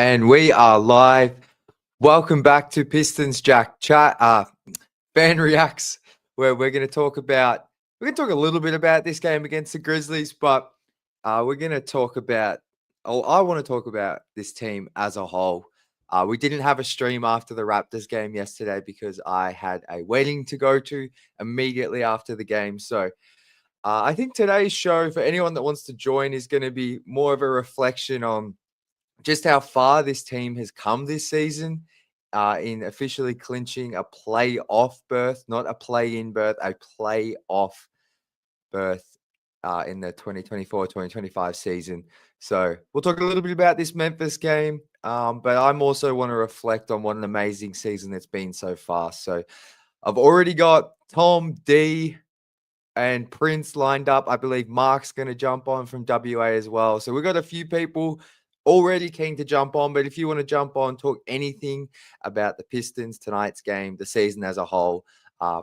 And we are live. Welcome back to Pistons Jack Chat, Fan Reacts, where we're going to talk a little bit about this game against the Grizzlies, but we're going to talk about, I want to talk about this team as a whole. We didn't have a stream after the Raptors game yesterday because I had a wedding to go to immediately after the game. So I think today's show, for anyone that wants to join, is going to be more of a reflection on just how far this team has come this season in officially clinching a playoff berth, not a play-in berth, a playoff berth in the 2024-2025 season. So we'll talk a little bit about this Memphis game, but I'm also want to reflect on what an amazing season it's been so far. So I've already got Tom, D, and Prince lined up. I believe Mark's going to jump on from WA as well. So we've got a few people already keen to jump on, but if you want to jump on, talk anything about the Pistons, tonight's game, the season as a whole,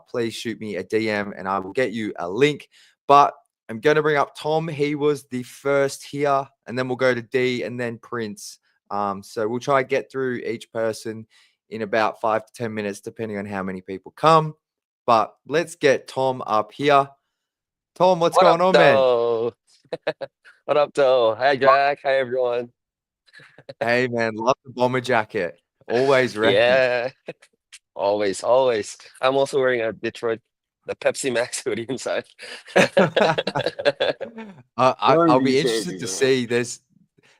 please shoot me a DM and I will get you a link. But I'm going to bring up Tom. He was the first here, and then we'll go to D and then Prince. So we'll try to get through each person in about 5 to 10 minutes, depending on how many people come. But let's get Tom up here. Tom, what's going on, man? What up, though? Hi, Jack. Hi, everyone. Hey, man, love the bomber jacket. Always wrecking. Yeah, always. I'm also wearing a the Pepsi Max hoodie inside. I'll Normally be interested changing, to man. see.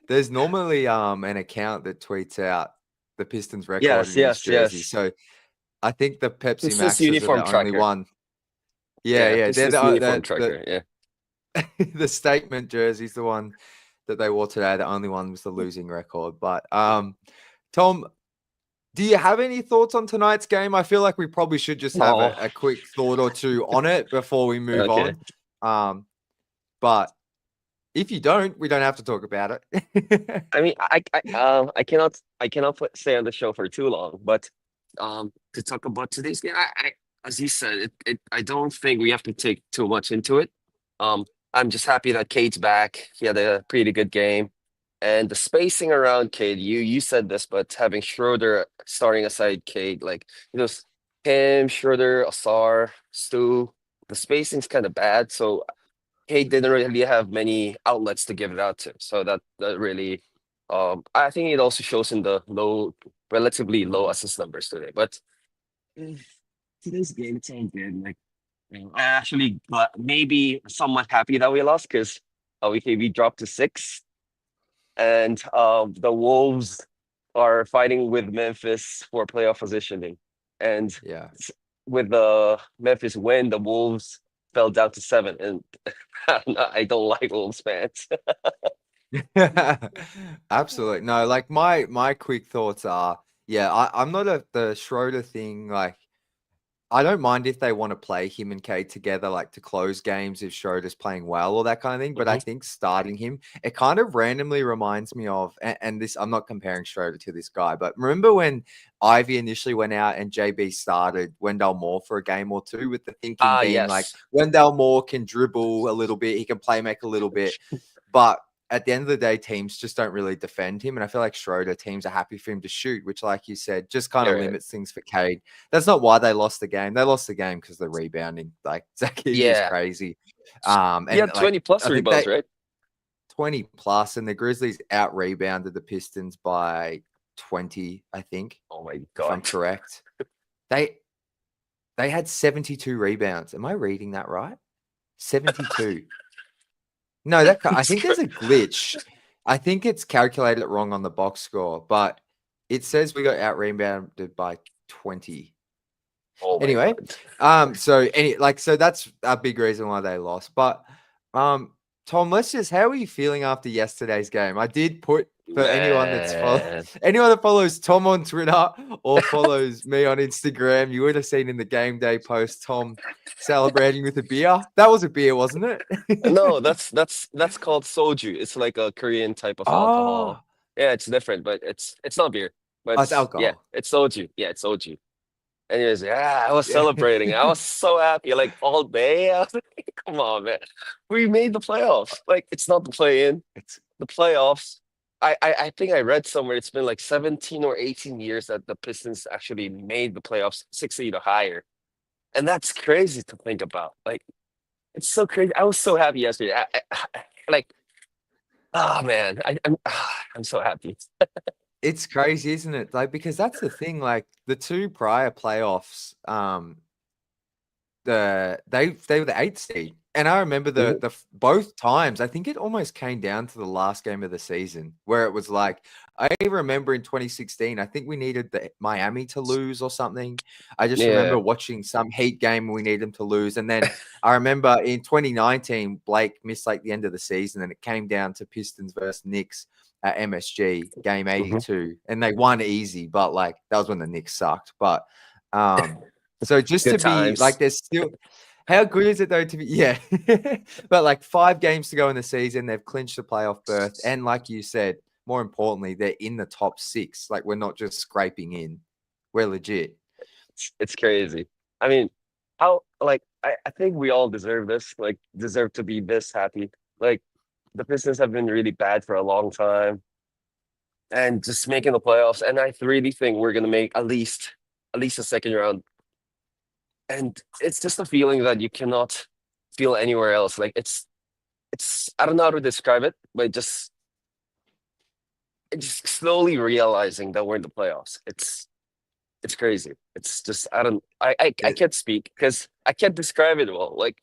There's normally an account that tweets out the Pistons record Yes, in each yes, jersey. yes. So I think the Pepsi Pistons Maxes are uniform the only tracker. one. Yeah, Yeah, yeah, they're Pistons uniform tracker. Yeah. the statement jersey's the one that they wore today. The only one was the losing record. But Tom, do you have any thoughts on tonight's game? I feel like we probably should just have Oh, a quick thought or two on it before we move okay. on. But if you don't, we don't have to talk about it. I mean, I cannot stay on the show for too long, but to talk about today's game, as you said, I don't think we have to take too much into it. Um, I'm just happy that Cade's back. He had a pretty good game, and the spacing around Cade. You said this, but having Schroeder starting aside Cade, like him, Schroeder, Asar, Stu, the spacing's kind of bad. So Cade didn't really have many outlets to give it out to. So that really, I think it also shows in the relatively low assist numbers today. But eh, today's game, it's all good. Like I actually got maybe somewhat happy that we lost because we dropped to six, and the Wolves are fighting with Memphis for playoff positioning, and Yeah. with the Memphis win, the Wolves fell down to seven, and I don't like Wolves fans. Absolutely. No, like my quick thoughts are, yeah, I'm not the Schroeder thing, like I don't mind if they want to play him and Cade together, like to close games if Schroeder's playing well or that kind of thing. But I Mhm. think starting him, it kind of randomly reminds me of, and this, I'm not comparing Schroeder to this guy, but remember when Ivy initially went out and JB started Wendell Moore for a game or two, with the thinking Ah, being like yes. Wendell Moore can dribble a little bit, he can play make a little bit, but at the end of the day, teams just don't really defend him. And I feel like Schroeder, teams are happy for him to shoot, which, like you said, just kind of You're right. limits things for Cade. That's not why they lost the game. They lost the game because they're rebounding. Like Zaki is Yeah. crazy. He And had like 20 plus I think rebounds, they right? 20 plus, and the Grizzlies out rebounded the Pistons by 20, I think, Oh my if I'm God. correct. They they had 72 rebounds. Am I reading that right? 72. No, I It's think there's cra- a glitch. I think it's calculated it wrong on the box score, but it says we got out rebounded by 20. oh my Anyway, God. so that's a big reason why they lost. But Tom, how are you feeling after yesterday's game? I did put, for Man. anyone that follows Tom on Twitter or follows me on Instagram, you would have seen in the game day post Tom celebrating with a beer. That was a beer, wasn't it? No, that's called soju. It's like a Korean type of Oh, alcohol. Yeah, it's different, but it's not beer. But oh, it's yeah, alcohol. it's soju. Yeah, it's soju. Anyways, yeah, I was Yeah. celebrating. I was so happy, like all day. I was like, come on, man. We made the playoffs. Like, it's not the play-in, It's the playoffs. I think I read somewhere it's been like 17 or 18 years that the Pistons actually made the playoffs 60 or higher. And that's crazy to think about. Like, it's so crazy. I was so happy yesterday. Like, oh man, I'm so happy. It's crazy, isn't it? Like, because that's the thing, like the two prior playoffs, they were the eighth seed, and I remember Mhm. both times. I think it almost came down to the last game of the season where it was like I remember in 2016. I think we needed the Miami to lose or something. I just remember Yeah. watching some Heat game and we needed them to lose, and then I remember in 2019 Blake missed like the end of the season, and it came down to Pistons versus Knicks at MSG game Mhm. 82, and they won easy, but like that was when the Knicks sucked, but. So just to Good be like, times. there's still how good is it though to be yeah, but like 5 games to go in the season, they've clinched the playoff berth, and like you said, more importantly, they're in the top 6. Like we're not just scraping in, we're legit. It's crazy. I mean, how like I think we all deserve this, like deserve to be this happy. Like the Pistons have been really bad for a long time and just making the playoffs. And I really think we're gonna make at least a second round. And it's just a feeling that you cannot feel anywhere else. Like it's I don't know how to describe it, but just slowly realizing that we're in the playoffs. It's crazy. It's just I It, can't speak because I can't describe it well. Like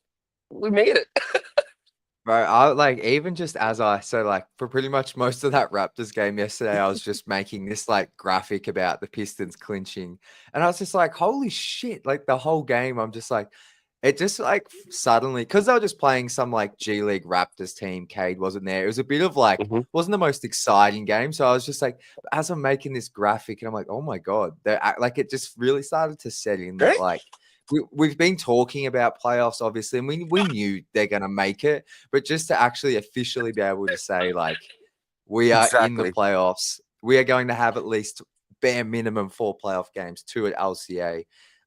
we made it. bro, I like even just as I so like for pretty much most of that Raptors game yesterday, I was just making this like graphic about the Pistons clinching, and I was just like, holy shit! Like the whole game, I'm just like, it just like suddenly because they were just playing some like G League Raptors team. Cade wasn't there. It was a bit of like Mhm. wasn't the most exciting game. So I was just like, as I'm making this graphic, and I'm like, oh my god, like it just really started to set in that Right? like we've been talking about playoffs, obviously, and we knew they're gonna make it, but just to actually officially be able to say like we are in the Exactly. playoffs, we are going to have at least bare minimum 4 playoff games, 2 at LCA.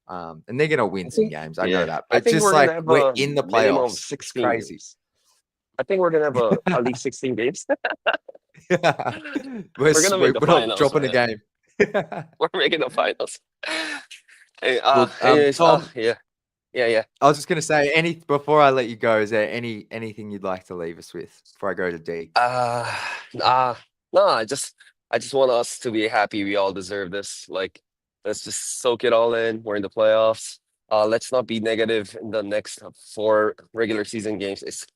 And they're gonna win I some think games. I know yeah. that, I but think just we're gonna like have we're a in the minimum of playoffs. It's 16 crazy. games. I think we're gonna have a at least 16 games. Yeah. We're gonna make We're the not finals, dropping a man. game. We're making the finals. Hey, Well, anyways, Tom, yeah, yeah, yeah. I was just gonna say any before I let you go, is there anything you'd like to leave us with before I go to D? Uh, nah, no, I just want us to be happy. We all deserve this. Like, let's just soak it all in. We're in the playoffs. Let's not be negative in the next 4 regular season games. It's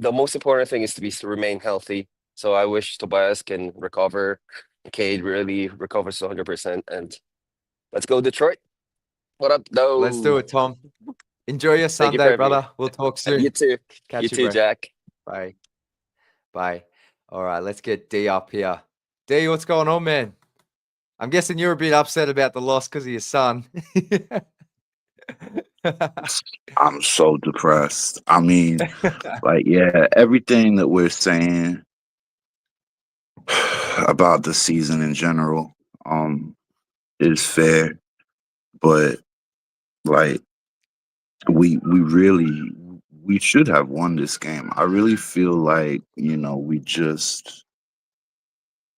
the most important thing is to remain healthy. So I wish Tobias can recover. Cade really recovers to 100%. And let's go, Detroit. What up, Let's do though? it, Tom. Enjoy your Thank you for Sunday, having me. brother. We'll talk You soon. too. You Catch you, too, bro. Jack. Bye. Bye. All right, let's get D up here. D, what's going on, man? I'm guessing you're a bit upset about the loss because of your son. I'm so depressed. I mean, like, yeah, everything that we're saying about the season in general, is fair, but like we should have won this game. I really feel like, we just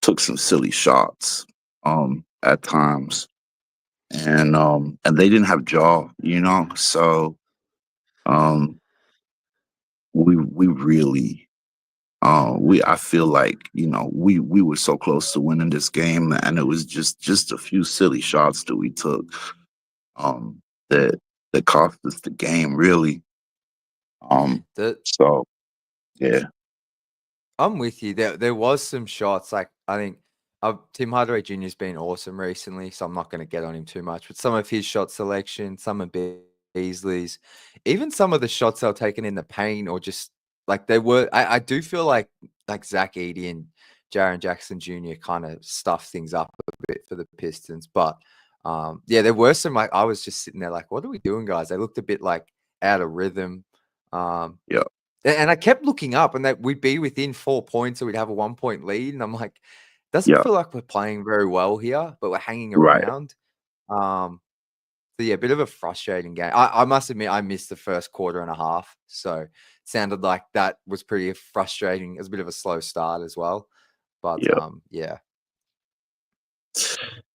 took some silly shots, at times. And they didn't have jaw, so um we really I feel like, we were so close to winning this game, and it was just a few silly shots that we took, um, that that cost us the game, really. Um, the, so yeah, I'm with you. There was some shots. Like I think Tim Hardaway Jr. has been awesome recently, so I'm not going to get on him too much. But some of his shot selection, some of Beasley's, even some of the shots they were taken in the paint, or just like they were. I do feel like Zach Edey and Jaren Jackson Jr. kind of stuffed things up a bit for the Pistons. But yeah, there were some like I was just sitting there like, what are we doing, guys? They looked a bit like out of rhythm. Um, yeah, and I kept looking up, and that we'd be within 4 points, so we'd have a 1 point lead. And I'm like, doesn't yeah, feel like we're playing very well here, but we're hanging right. around. Um, so yeah, a bit of a frustrating game. I must admit, I missed the first quarter and a half, so it sounded like that was pretty frustrating. It was a bit of a slow start as well. But Yeah. yeah.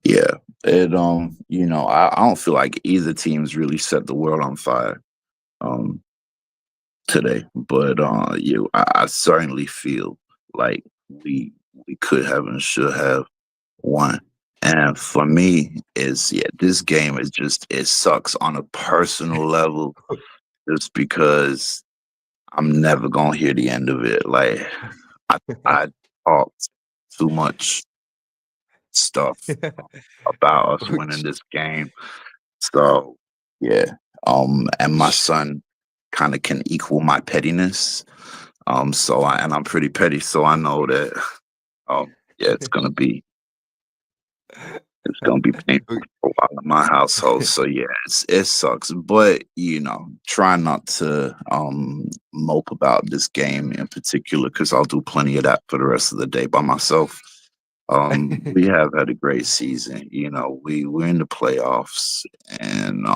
Yeah. It I don't feel like either team's really set the world on fire um today. But I certainly feel like we could have and should have won. And for me, this game is just it sucks on a personal level just because I'm never gonna hear the end of it. Like I talked too much stuff about us winning Which- this game. So yeah. And my son kind of can equal my pettiness. I'm pretty petty, so I know that yeah, it's gonna be painful for a while in my household. So yeah, it sucks. But try not to mope about this game in particular because I'll do plenty of that for the rest of the day by myself. We have had a great season. We're in the playoffs, and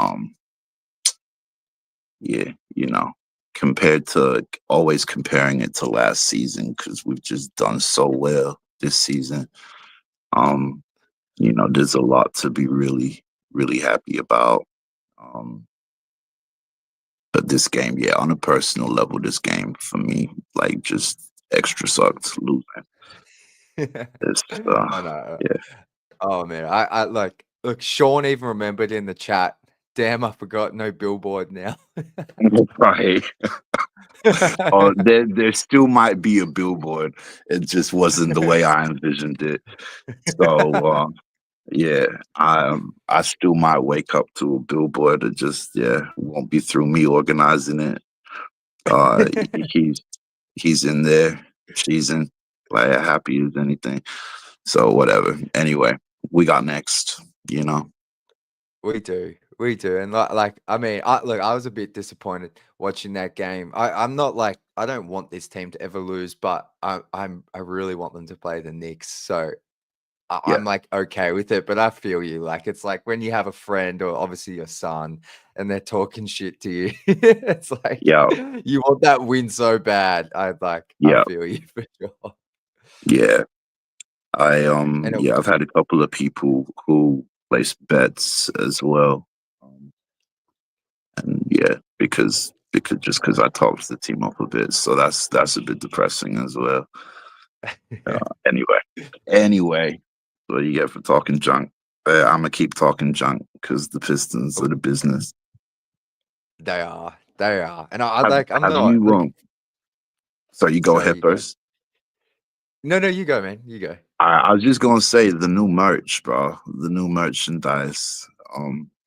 yeah, compared to always comparing it to last season because we've just done so well this season. Um, there's a lot to be really, really happy about. Um, but this game, yeah, on a personal level, this game for me, like, just extra sucked losing. It's, I know. yeah, Oh man, I like look. Sean even remembered in the chat. Damn, I forgot no billboard now. right. Oh, there still might be a billboard. It just wasn't the way I envisioned it. So, yeah, I still might wake up to a billboard. It just won't be through me organizing it. Uh, he's in there. She's in like happy as anything. So whatever. Anyway, we got next. You know. We do, and like I mean, I was a bit disappointed watching that game. I'm not like I don't want this team to ever lose, but I really want them to play the Knicks. So Yeah. I'm like okay with it, but I feel you. Like it's like when you have a friend or obviously your son, and they're talking shit to you. It's like Yeah. you want that win so bad. I Yeah. feel you for sure. Yeah. And it, I've had a couple of people who place bets as well. And yeah, because I talked the team up a bit, so that's a bit depressing as well. Anyway, what you get for talking junk? I'm gonna keep talking junk because the Pistons are the business. they are, and I Have, like I'm have not you like. So you go Sorry, ahead you go. first. No, you go, man. You go. I was just gonna say the new merch, bro. The new merchandise.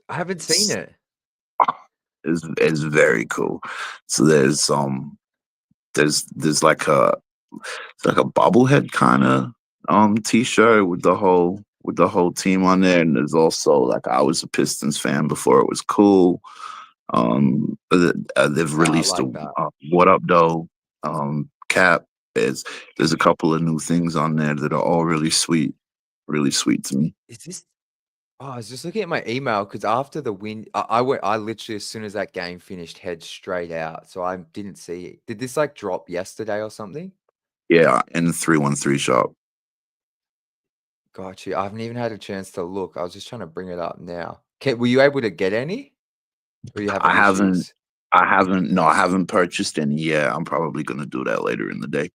I haven't seen it. Is very cool. So there's like it's like a bobblehead kind of t-shirt with the whole team on there, and there's also like I was a Pistons fan before it was cool. They've Oh, I released a like that. what up though cap. There's a couple of new things on there that are all really sweet to me. Is this? Oh, I was just looking at my email because after the win, I went. I literally, as soon as that game finished, head straight out. So I didn't see it. Did this like drop yesterday or something? Yeah, in the 313 shop. Got you. I haven't even had a chance to look. I was just trying to bring it up now. Were you able to get any? Or you I having haven't issues? I haven't purchased any yet. I'm probably gonna do that later in the day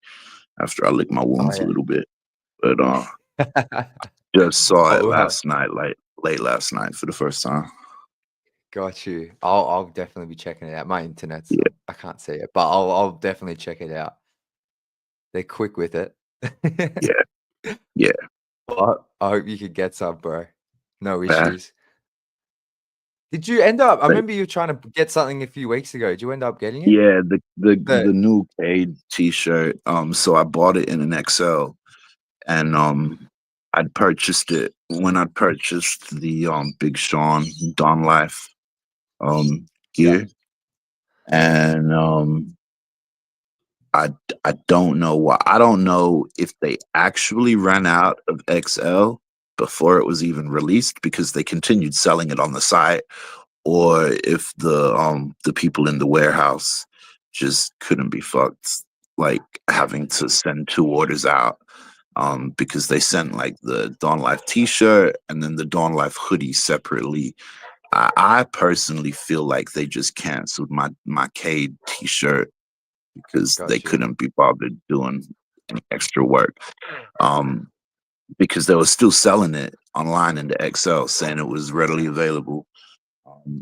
after I lick my Oh wounds a little bit. But yeah. just saw it Oh well. last night, like late last night for the first time. Got you. I'll definitely be checking it out. My internet's Yeah, I can't see it, but I'll definitely check it out. They're quick with it. yeah, yeah. Well, I hope you could get some, bro. No Uh, issues. Did you end up? I like, remember you trying to get something a few weeks ago. Did you end up getting it? yeah, the The new Cade t-shirt. So I bought it in an XL, and I'd purchased it when I purchased the Big Sean Don Life yeah. gear, and I don't know why. I don't know if they actually ran out of XL before it was even released because they continued selling it on the site, or if the people in the warehouse just couldn't be fucked, like having to send two orders out. because they sent like the Dawn Life T-shirt and then the Dawn Life hoodie separately. I personally feel like they just canceled my Cade T-shirt because they Got you. couldn't be bothered doing any extra work. Because they were still selling it online in the XL, saying it was readily available.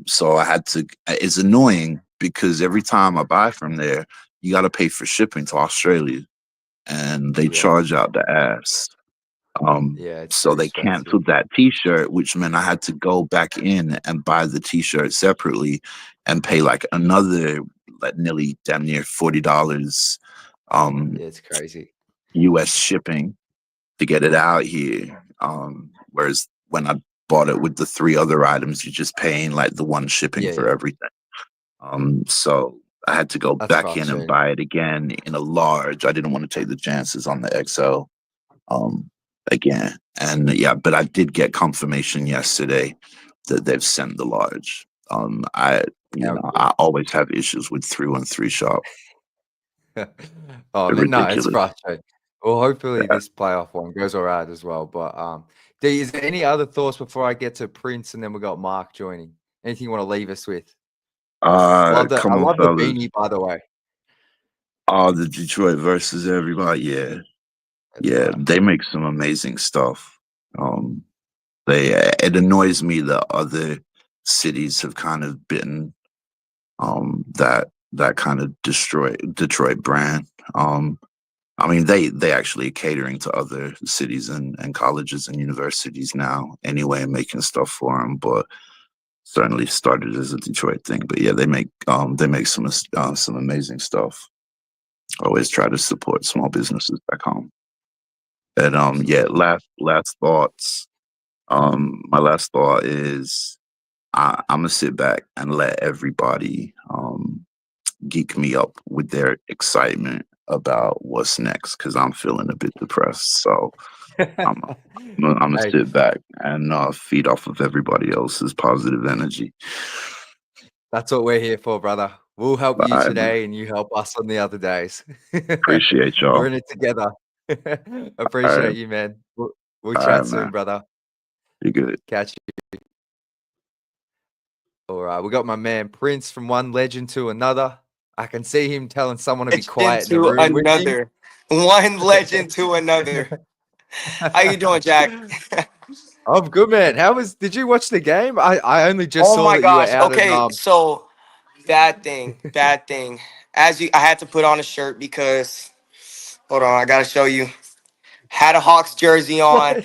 So I had to. It's annoying because every time I buy from there, you got to pay for shipping to Australia, and they Yeah. charge out the ass. Yeah, it's So too they expensive. canceled that T-shirt, which meant I had to go back in and buy the T-shirt separately, and pay like another like nearly damn near $40 Yeah, it's crazy. US shipping to get it out here. Whereas when I bought it with the 3 other items, you're just paying like the one shipping Yeah, for yeah. everything. So I had to go That's back in and frustrating. buy it again in a large. I didn't want to take the chances on the XL again. And yeah, but I did get confirmation yesterday that they've sent the large. I How I always have issues with 313 shop. good. Oh They're man, no, it's ridiculous. frustrating. Well, hopefully Yeah. this playoff one goes all right as well. But D, is there any other thoughts before I get to Prince and then we got Mark joining? Anything you want to leave us with? I Come on, love the fellas. beanie, by the way. Oh, the Detroit versus everybody. Yeah. That's Yeah. right. They make some amazing stuff. Um, it annoys me that other cities have kind of bitten that kind of Detroit brand. I mean, they actually are catering to other cities and colleges and universities now anyway, and making stuff for them. But certainly started as a Detroit thing. But yeah, they make some amazing stuff. Always try to support small businesses back home. And yeah, Absolutely. last thoughts. My last thought is I'm gonna sit back and let everybody geek me up with their excitement about what's next because I'm feeling a bit depressed. So I'm I'm gonna Hey, sit back and feed off of everybody else's positive energy. that's what we're here for, brother. We'll help you I today and you help us on the other days. appreciate We're y'all. in it together. All right, Appreciate you, man. We'll all right, chat man. soon, brother. You good? Catch you. All right. We got my man Prince from one legend to another. I can see him telling someone to be Legend quiet in the to room with him. another. One legend to another. How you doing, Jack? I'm good, man. Did you watch the game? I only just Oh saw my that you were gosh. out at Okay, so bad thing. I had to put on a shirt because hold on, I gotta show you. Had a Hawks jersey on. what? A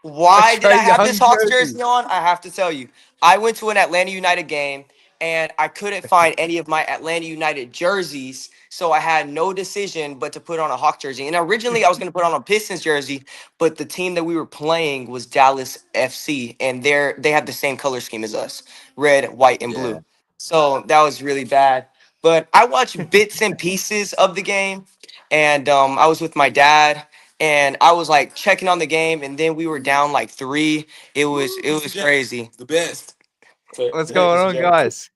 Why did I Trey have this Young Hawks jersey. jersey on? I have to tell you. I went to an Atlanta United game and I couldn't find any of my Atlanta United jerseys. So I had no decision but to put on a Hawk jersey. And originally I was going to put on a Pistons jersey, but the team that we were playing was Dallas FC and they have the same color scheme as us, red, white, and Yeah. blue. So that was really bad. But I watched bits and pieces of the game, and I was with my dad and I was like checking on the game, and then we were down like 3. It was crazy. The best. What's going on, guys?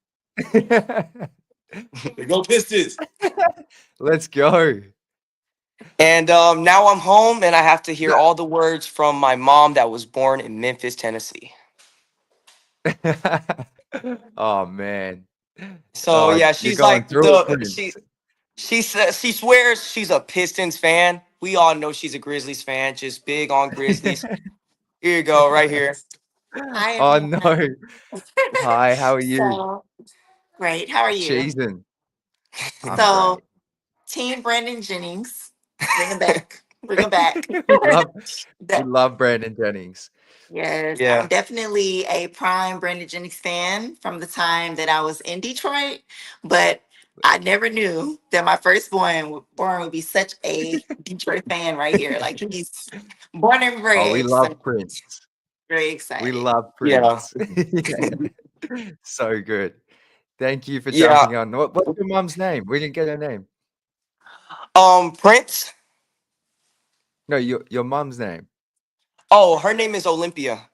Go Pistons. Let's go. And now I'm home, and I have to hear all the words from my mom that was born in Memphis, Tennessee. Oh man. So Oh, yeah, you're she's going like through it, Prince. she says she swears she's a Pistons fan. We all know she's a Grizzlies fan, just big on Grizzlies. Here you go, right here. Hi, Oh everyone. no. Hi, how are you? So great. How are you? Cheesing. I'm So, great. Team Brandon Jennings, bring him back. Bring him back. we love we That- love Brandon Jennings. yes, I'm Yeah. definitely a prime Brandon Jennings fan from the time that I was in Detroit, but I never knew that my firstborn would be such a Detroit fan right here. Like he's born and Oh, we bred. So love Prince. very We excited. love Yeah. Prince. So good. Thank you for Yeah. jumping on. What's your mom's name? We didn't get her name. Prince. No, your mom's name. Oh, her name is Olympia.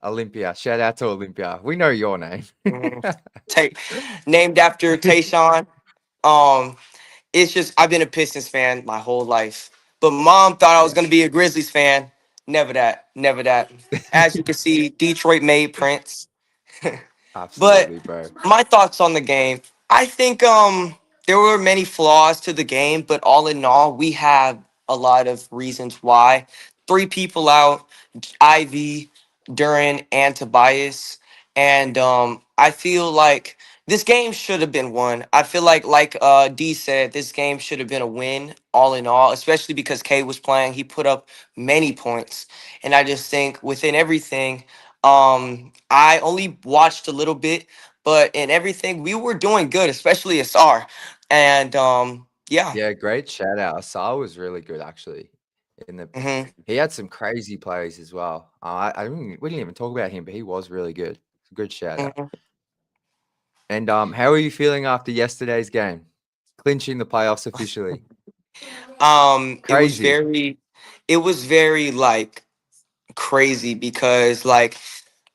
Olympia. Shout out to Olympia. We know your name. Mhm. Take named after Tayshawn. Um, it's just I've been a Pistons fan my whole life. but mom thought I was Yeah. gonna be a Grizzlies fan. Never that. Never that. As you can see, Detroit made Prince. But Absolutely, bro. my thoughts on the game. I think there were many flaws to the game, but all in all, we have a lot of reasons why. Three people out, Ivy, Duran, and Tobias. And I feel like this game should have been won. I feel like D said, this game should have been a win all in all, especially because K was playing. He put up many points. And I just think within everything, I only watched a little bit, but in everything we were doing good, especially Asar. And yeah. Yeah, great shout out. Asar was really good actually. Hmm. He had some crazy plays as well. We didn't even talk about him, but he was really good. It's a good shout out. Hmm. And how are you feeling after yesterday's game? Clinching the playoffs officially. It was Crazy. very like crazy because like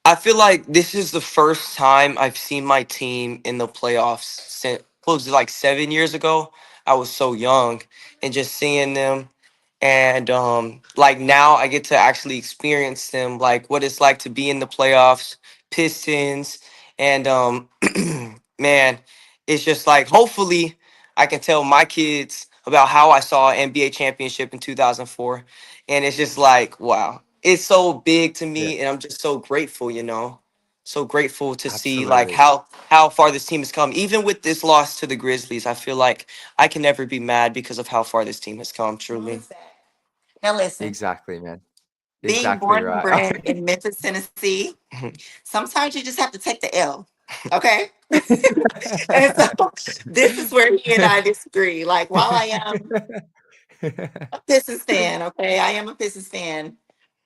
I feel like this is the first time I've seen my team in the playoffs since close to like 7 years ago. I was so young, and just seeing them, and like now I get to actually experience them, like what it's like to be in the playoffs, Pistons, and man, it's just like hopefully I can tell my kids about how I saw an NBA championship in 2004, and it's just like wow, it's so big to Yeah, me, and I'm just so grateful, so grateful to see like absolutely. how far this team has come. Even with this loss to the Grizzlies, I feel like I can never be mad because of how far this team has come. Truly. Now listen, Exactly, man. being Exactly born and right. bred in Memphis, Tennessee, sometimes you just have to take the L. Okay. And so this is where he and I disagree. Like while I am a Pistons fan, okay, I am a Pistons fan,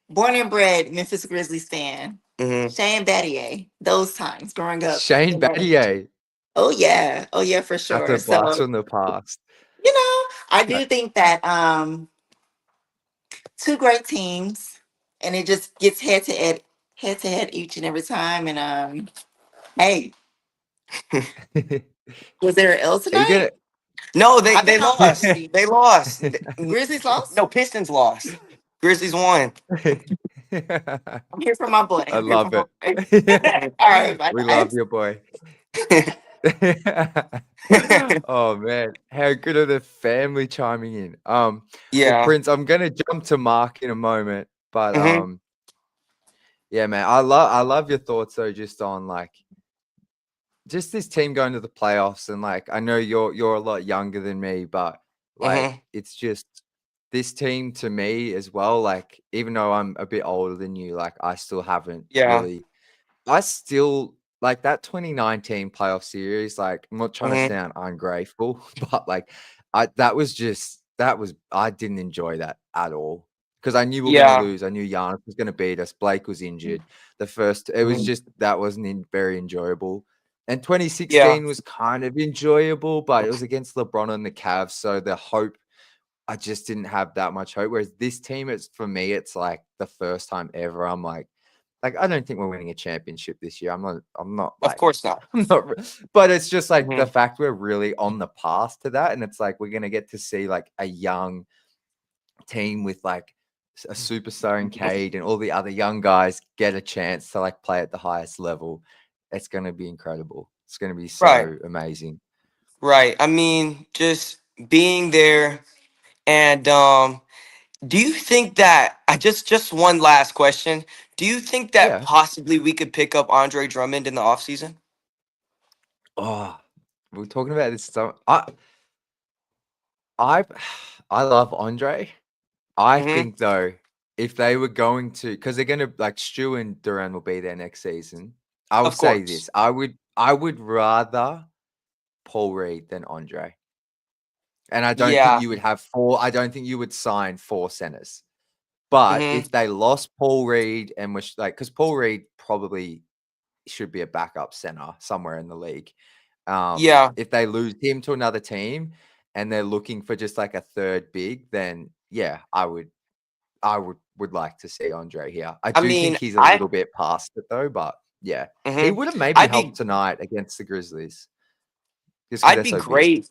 born and bred Memphis Grizzlies fan. Hmm. Shane Battier, those times growing up. Shane Battier. Oh yeah, for That's sure. a blast So from the past. I Uh, do think that two great teams, and it just gets head to head each and every time. And hey, was there an L Are you tonight? gonna No, I've they been on lost. Jersey. They lost. Grizzlies lost. No, Pistons lost. Grizzlies won. I'm here for my boy. I I'm here for love my it. boy. All right, bye We love guys. your boy. Oh man, how good are the family chiming in? Well, Yeah. Prince, I'm gonna jump to Mark in a moment, but Hmm. yeah, man, I love your thoughts though, just on like just this team going to the playoffs, and like I know you're a lot younger than me, but like Hmm. it's just this team to me as well. Like even though I'm a bit older than you, like I still haven't Yeah. really I still like that 2019 playoff series. Like, I'm not trying to Hmm. sound ungrateful, but like, I didn't enjoy that at all because I knew we were going to Yeah. lose. I knew Giannis was going to beat us. Blake was injured. It was Hmm. just that wasn't very enjoyable. And Yeah. 2016 was kind of enjoyable, but it was against LeBron and the Cavs, so the hope I just didn't have that much hope. Whereas this team, it's for me, it's like the first time ever. I'm like, I don't think we're winning a championship this year. I'm not Of like, course not. I'm not, but it's just like the Hmm. fact we're really on the path to that. And it's like, we're going to get to see like a young team with like a superstar in Cade and all the other young guys get a chance to like play at the highest level. It's going to be incredible. It's going to be Right. so amazing. Right. I mean, just being there, and do you think that I just one last question? Do you think that Yeah. possibly we could pick up Andre Drummond in the offseason? Oh, we're talking about this. I, I love Andre. I Hmm. think though, if they were going to, because they're going to like Stu and Duran will be there next season. I will Of say course. this: I would rather Paul Reed than Andre, and I don't think Yeah. you would have four. I don't think you would sign four centers. But Hmm. if they lost Paul Reed and was like, because Paul Reed probably should be a backup center somewhere in the league. Yeah. If they lose him to another team and they're looking for just like a third big, then yeah, I would like to see Andre here. I I do think mean, he's a little bit past it though, but yeah, he mhm. would have maybe I'd helped be tonight against the Grizzlies just because I'd they're be so big. great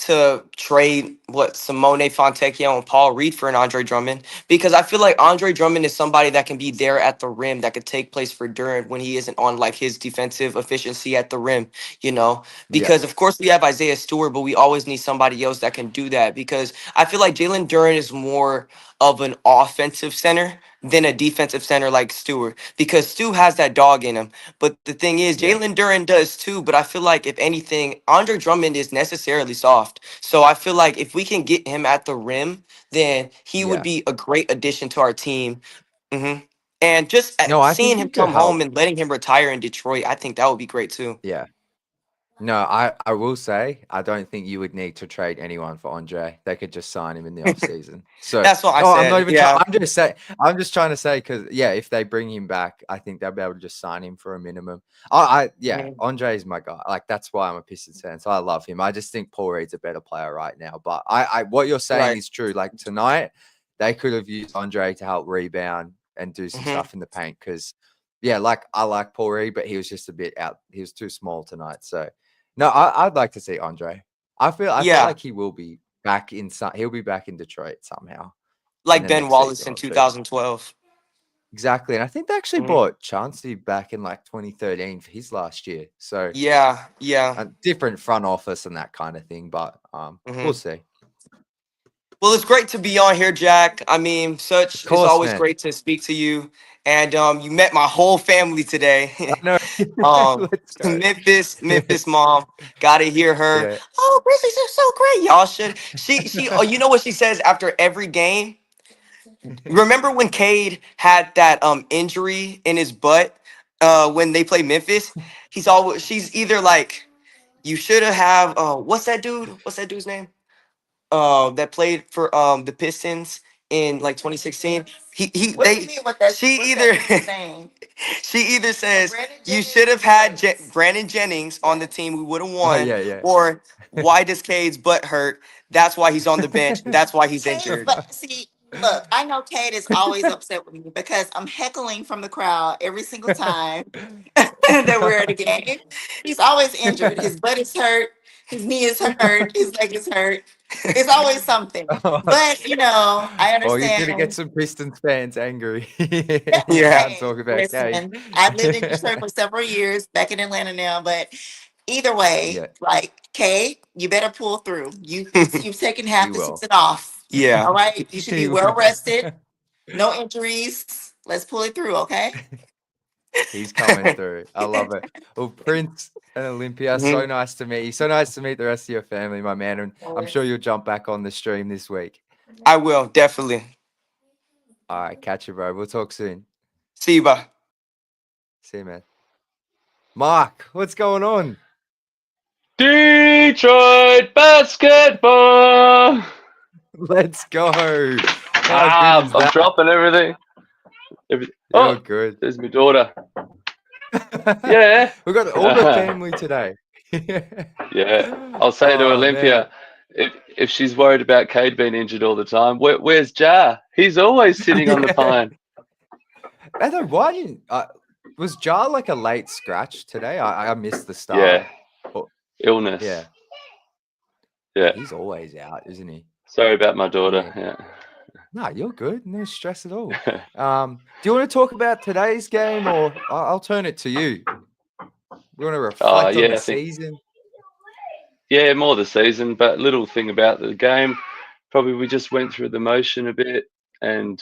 to trade Simone Fontecchio and Paul Reed for an Andre Drummond, because I feel like Andre Drummond is somebody that can be there at the rim, that could take place for Durant when he isn't on like his defensive efficiency at the rim, you know. Yeah. Because of course we have Isaiah Stewart, but we always need somebody else that can do that, because I feel like Jalen Durant is more of an offensive center than a defensive center like Stewart, because Stu has that dog in him. But the thing is, Yeah. Jalen Duren does too. But I feel like if anything, Andre Drummond is necessarily soft. So I feel like if we can get him at the rim, then he would Yeah. be a great addition to our team. hmm And just No, I think seeing he him could come home help. and letting him retire in Detroit, I think that would be great too. Yeah. No, I will say I don't think you would need to trade anyone for Andre. They could just sign him in the offseason. So That's what I no, I'm not said. even Yeah. trying. I'm just trying to say because yeah, if they bring him back, I think they'll be able to just sign him for a minimum. Yeah, Mhm. Andre is my guy. Like that's why I'm a Pistons fan. So I love him. I just think Paul Reed's a better player right now. But I what you're saying Right. is true. Like tonight, they could have used Andre to help rebound and do some Mhm. stuff in the paint because yeah, like I like Paul Reed, but he was just a bit out. He was too small tonight. So. No, I'd like to see Andre. I feel Yeah. like he will be back in he'll be back in Detroit somehow in Like the Ben next Wallace season in or two. 2012. Exactly. And I think they actually Mhm. bought Chauncey back in like 2013 for his last year. So Yeah. Yeah. a different front office and that kind of thing. But Mhm. we'll see. Well, it's great to be on here, Jack. I mean, Of it's course, always man. great to speak to you. And you met my whole family today. I know. Let's go. Memphis mom. Gotta hear her. Yeah. Oh, Grizzlies are so great. Y'all should. Oh, you know what she says after every game? Remember when Cade had that injury in his butt when they played Memphis? She's either like, you should have what's that dude? What's that dude's name? That played for the Pistons in like 2016. What do you mean with that? She what's either that saying? she either says Brandon you Jennings should have had was- Brandon Jennings on the team, we would have Oh won, yeah, yeah. or why does Cade's butt hurt? That's why he's on the bench. That's why he's Cade, injured. but see, look, I know Cade is always upset with me because I'm heckling from the crowd every single time that we're at a game. He's always injured. His butt is hurt. His knee is hurt. His leg is hurt. It's always something. But you know, I Well, you're gonna get understand. some Pistons fans angry. You Yeah. can't Hey, talk about Cade. listen, I lived in Detroit for several years, back in Atlanta now, but either way, Yeah, like Kay, you better pull through. You've taken he half the will. season off. Yeah. All right. You should be He well will. rested, no injuries. Let's pull it through, okay? He's coming through. I love it. Well, Prince and Olympia, so Mhm. nice to meet you. So nice to meet the rest of your family, my man. And I'm sure you'll jump back on the stream this week. I will, definitely. All right, catch you, bro. We'll talk soon. See you, bye. See you, man. Mark, what's going on? Detroit basketball. Let's go. How good is I'm that? dropping everything. You're Oh, good. there's my daughter. Yeah. We got all the family today. Yeah. I'll say to Oh, Olympia, if she's worried about Cade being injured all the time, where's Ja? He's always sitting on the pine. I don't. Why didn't was Jar like a late scratch today? I missed the start. Yeah. Oh, Illness. yeah. Yeah. He's always out, isn't he? Sorry about my daughter. Yeah. Yeah. No, you're good. No stress at all. Do you want to talk about today's game, or I'll turn it to you? You want to reflect on Yeah, the I think season? Yeah, more the season, but little thing about the game, probably we just went through the motion a bit and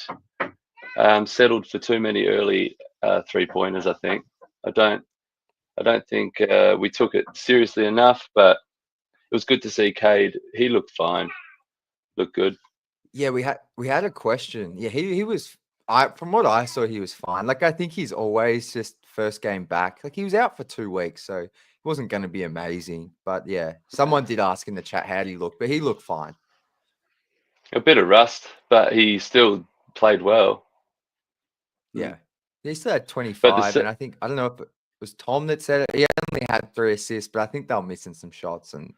settled for too many early 3-pointers. I think I don't think we took it seriously enough, but it was good to see Cade. He looked fine, looked good. Yeah, we had a question. Yeah, he was. From what I saw, he was fine. Like I think he's always just first game back. Like he was out for 2 weeks, so he wasn't going to be amazing. But yeah, someone did ask in the chat how did he look, but he looked fine. A bit of rust, but he still played well. Yeah, he still had But 25, and I think I don't know if it was Tom that said it. He only had 3 assists, but I think they were missing some shots, and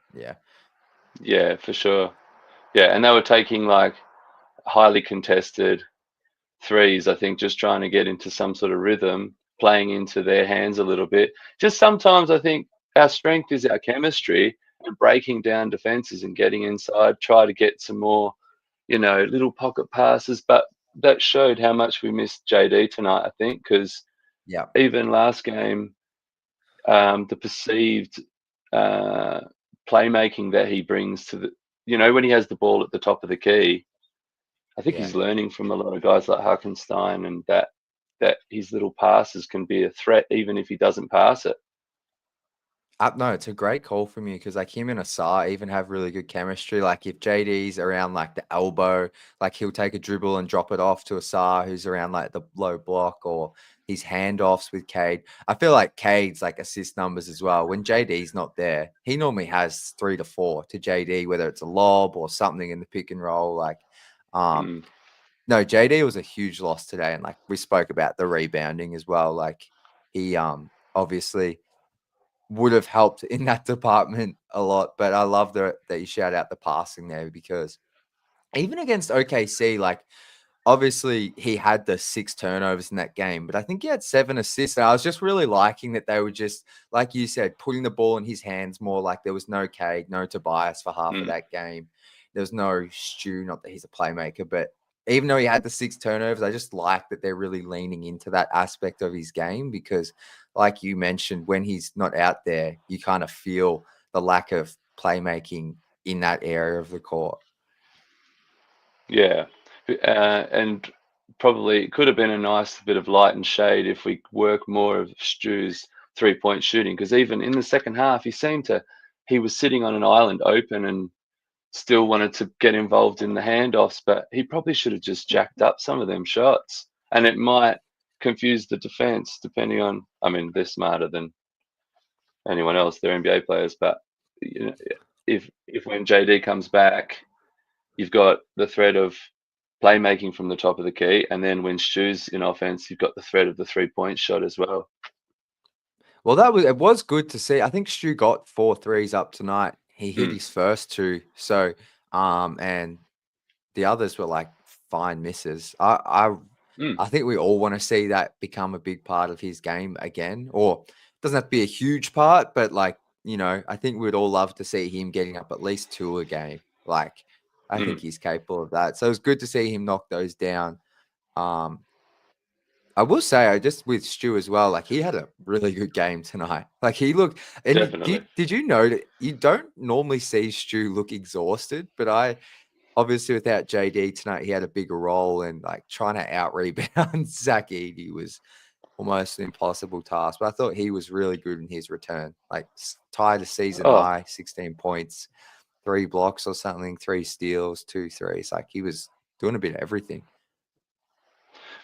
yeah, for sure. Yeah, and they were taking like highly contested threes, I think, just trying to get into some sort of rhythm, playing into their hands a little bit. Just sometimes I think our strength is our chemistry, breaking down defenses and getting inside, try to get some more, little pocket passes. But that showed how much we missed JD tonight, I think, because Yeah. even last game, the perceived playmaking that he brings to when he has the ball at the top of the key, I think Yeah. he's learning from a lot of guys like Harkenstein, and that his little passes can be a threat even if he doesn't pass it. No, it's a great call from you because like him and Asar even have really good chemistry. Like if JD's around like the elbow, like he'll take a dribble and drop it off to Asar who's around like the low block, or his handoffs with Cade. I feel like Cade's like assist numbers as well. When JD's not there, he normally has 3 to 4 to JD, whether it's a lob or something in the pick and roll. Like, no, JD was a huge loss today, and like we spoke about the rebounding as well. Like he obviously would have helped in that department a lot. But I love that you shout out the passing there, because even against OKC, like obviously he had the 6 turnovers in that game, but I think he had 7 assists. And I was just really liking that they were just, like you said, putting the ball in his hands more. Like there was no Cade, no Tobias for half of that game. There was no Stu, not that he's a playmaker, but even though he had the 6 turnovers, I just like that they're really leaning into that aspect of his game, because like you mentioned, when he's not out there, you kind of feel the lack of playmaking in that area of the court. Yeah, and probably it could have been a nice bit of light and shade if we work more of Stu's 3-point shooting, because even in the second half, he was sitting on an island open and still wanted to get involved in the handoffs, but he probably should have just jacked up some of them shots, and it might confuse the defense depending on, I mean, they're smarter than anyone else, they're NBA players, but if when JD comes back, you've got the threat of playmaking from the top of the key, and then when Stu's in offense, you've got the threat of the 3-point shot as well. Well, it was good to see. I think Stu got 4 threes up tonight. He hit his first 2. So and the others were like fine misses. I think we all want to see that become a big part of his game again. Or it doesn't have to be a huge part, but like, I think we'd all love to see him getting up at least 2 a game. Like I think he's capable of that. So it was good to see him knock those down. I will say, just with Stu as well, like he had a really good game tonight. Like he looked, and Definitely. did you know that you don't normally see Stu look exhausted? But I obviously without JD tonight, he had a bigger role, and like trying to out rebound Zach Edey was almost an impossible task. But I thought he was really good in his return, like tied a season high, 16 points, 3 blocks or something, 3 steals, 2 threes. Like he was doing a bit of everything.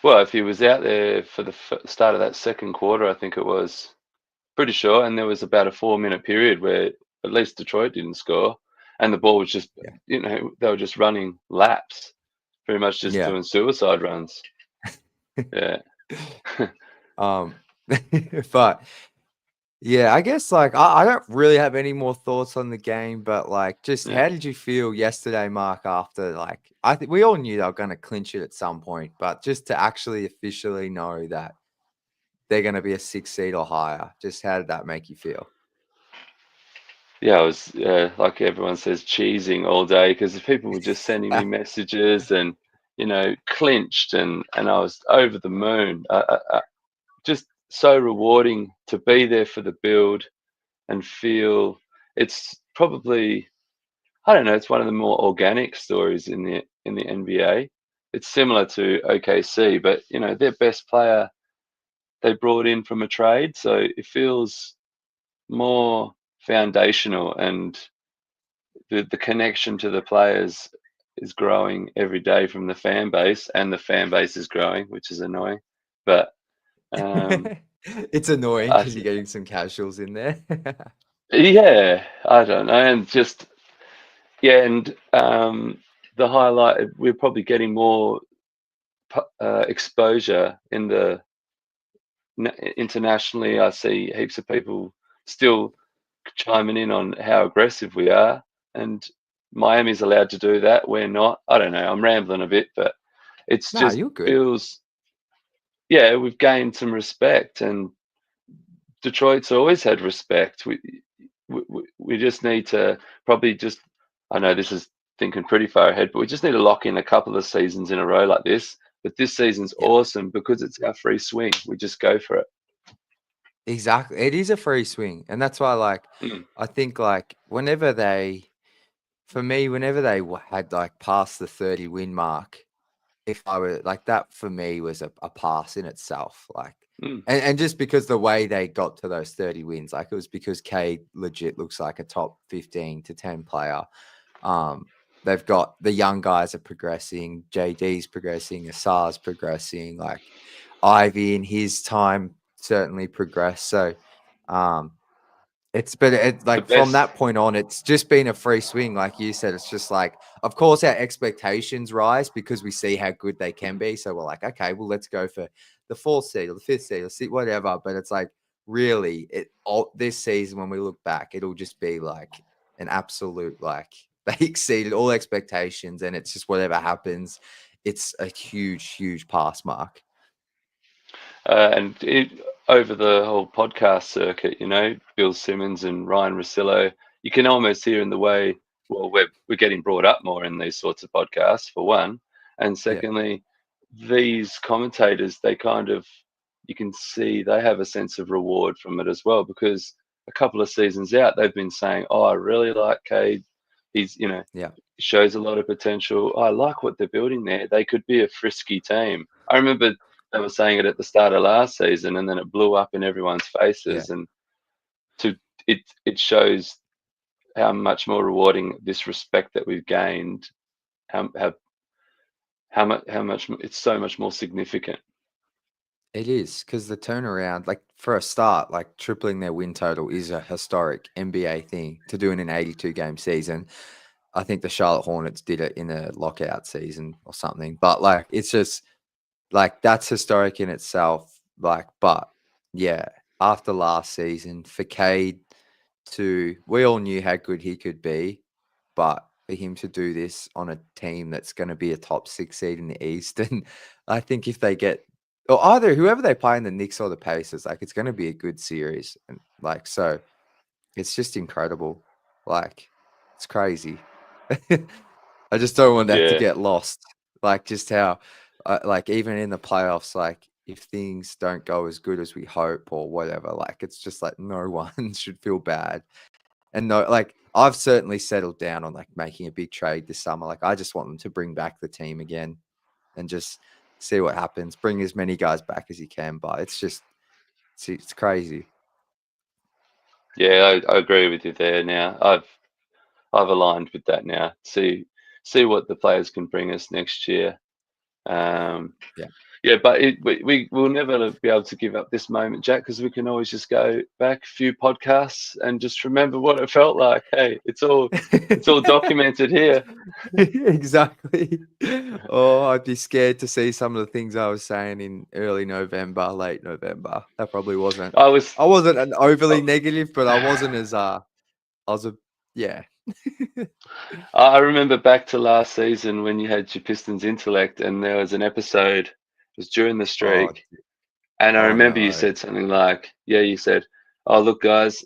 Well, if he was out there for the start of that second quarter, I think it was, pretty sure, and there was about a 4-minute period where at least Detroit didn't score, and the ball was just, they were just running laps, pretty much just doing suicide runs. Yeah. But yeah, I guess like I don't really have any more thoughts on the game, but like just how did you feel yesterday, Mark, after like I think we all knew they were going to clinch it at some point, but just to actually officially know that they're going to be a 6 seed or higher, just how did that make you feel? Yeah, I was, like everyone says, cheesing all day, because people were just sending me messages and, clinched, and I was over the moon. Just so rewarding to be there for the build and feel it's probably, I don't know, it's one of the more organic stories in the NBA. It's similar to OKC, but their best player they brought in from a trade, so it feels more foundational, and the connection to the players is growing every day from the fan base, and the fan base is growing, which is annoying. But it's annoying because you're getting some casuals in there. Yeah, I don't know, and just and the highlight, we're probably getting more exposure in the internationally. I see heaps of people still chiming in on how aggressive we are, and Miami's allowed to do that. We're not. I don't know. I'm rambling a bit, but it's just you're good. feels. Yeah, we've gained some respect, and Detroit's always had respect. we just need to probably just. I know this is thinking pretty far ahead, but we just need to lock in a couple of seasons in a row like this. But this season's Yeah. awesome because it's our free swing. We just go for it. Exactly. It is a free swing. And that's why, like, Mm. I think, like, whenever they had, like, past the 30 win mark, if I were like that, for me was a pass in itself. Like, Mm. and just because the way they got to those 30 wins, like, it was because Cade legit looks like a top 15 to 10 player. They've got the young guys are progressing, JD's progressing, Asar's progressing, like Ivy in his time certainly progressed. So it's like from best. that point on, it's just been a free swing. Like you said, it's just like, of course, our expectations rise because we see how good they can be. So we're like, okay, well, let's go for the 4th seed or the 5th seed or see whatever. But it's like, really, this season, when we look back, it'll just be like an absolute, like, they exceeded all expectations, and it's just whatever happens, it's a huge pass mark. And over the whole podcast circuit, Bill Simmons and Ryan Russillo, you can almost hear in the way, well, we're getting brought up more in these sorts of podcasts, for one. And secondly, these commentators, they kind of, you can see they have a sense of reward from it as well, because a couple of seasons out, they've been saying, oh, I really like Cade. He's, shows a lot of potential. I like what they're building there. They could be a frisky team. I remember they were saying it at the start of last season, and then it blew up in everyone's faces. And it shows how much more rewarding this respect that we've gained. How much it's so much more significant. It is, because the turnaround, like, for a start, like, tripling their win total is a historic NBA thing to do in an 82-game season. I think the Charlotte Hornets did it in a lockout season or something. But, like, it's just, like, that's historic in itself. Like, but, yeah, after last season, for Cade we all knew how good he could be, but for him to do this on a team that's going to be a top 6 seed in the East, and I think if they get, or either whoever they play in the Knicks or the Pacers, like, it's going to be a good series, and like, so it's just incredible. Like, it's crazy. I just don't want that to Yeah. get lost. Like, just how, like, even in the playoffs, like, if things don't go as good as we hope or whatever, like, it's just like no one should feel bad. And no, like, I've certainly settled down on, like, making a big trade this summer. Like, I just want them to bring back the team again and just see what happens. Bring as many guys back as you can, but it's just, it's crazy. Yeah, I agree with you there. Now I've aligned with that now. See what the players can bring us next year. Yeah, but we will never be able to give up this moment, Jack, because we can always just go back a few podcasts and just remember what it felt like. Hey, it's all documented here. Exactly. Oh, I'd be scared to see some of the things I was saying in early November, late November. That probably wasn't. I wasn't an overly negative, but I wasn't as yeah. I remember back to last season when you had your Pistons intellect, and there was an episode. It was during the Oh, streak, and I oh remember you no. said something like, "Yeah, you said, oh look, guys,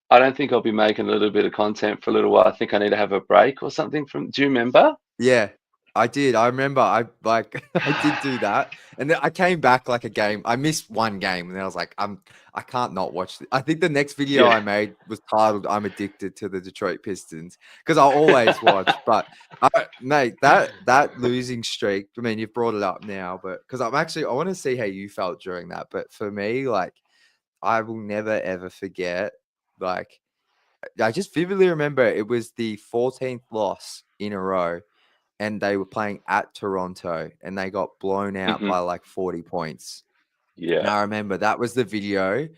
I don't think I'll be making a little bit of content for a little while. I think I need to have a break or something." Do you remember? Yeah, I did. I remember I did do that. And then I came back like a game. I missed one game, and then I was like, I can't not watch I think the next video Yeah. I made was titled "I'm addicted to the Detroit Pistons," because I always watch. But mate, that losing streak, I mean, you've brought it up now, but because I want to see how you felt during that. But for me, like, I will never ever forget, like, I just vividly remember it was the 14th loss in a row, and they were playing at Toronto, and they got blown out by like 40 points. And Yeah. I remember that was the video,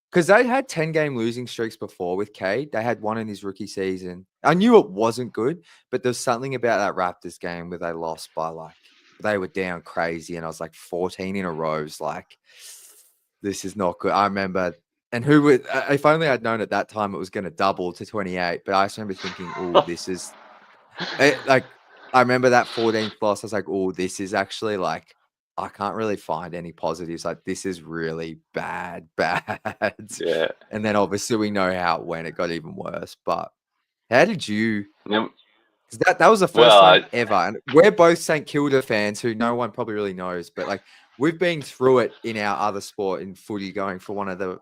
because they had 10-game losing streaks before with Cade. They had one in his rookie season. I knew it wasn't good, but there's something about that Raptors game where they lost by, like, they were down crazy, and I was like, 14 in a row is like, this is not good. I remember, and who would, if only I'd known at that time it was going to double to 28, but I just remember thinking, oh, this is, like, I remember that 14th loss. I was like, oh, this is actually, like, I can't really find any positives. Like, this is really bad. Yeah. And then obviously we know how it went. It got even worse. But how did you? Now, Because that was the first well, time ever. And we're both St Kilda fans who no one probably really knows. But like, we've been through it in our other sport in footy, going for one of the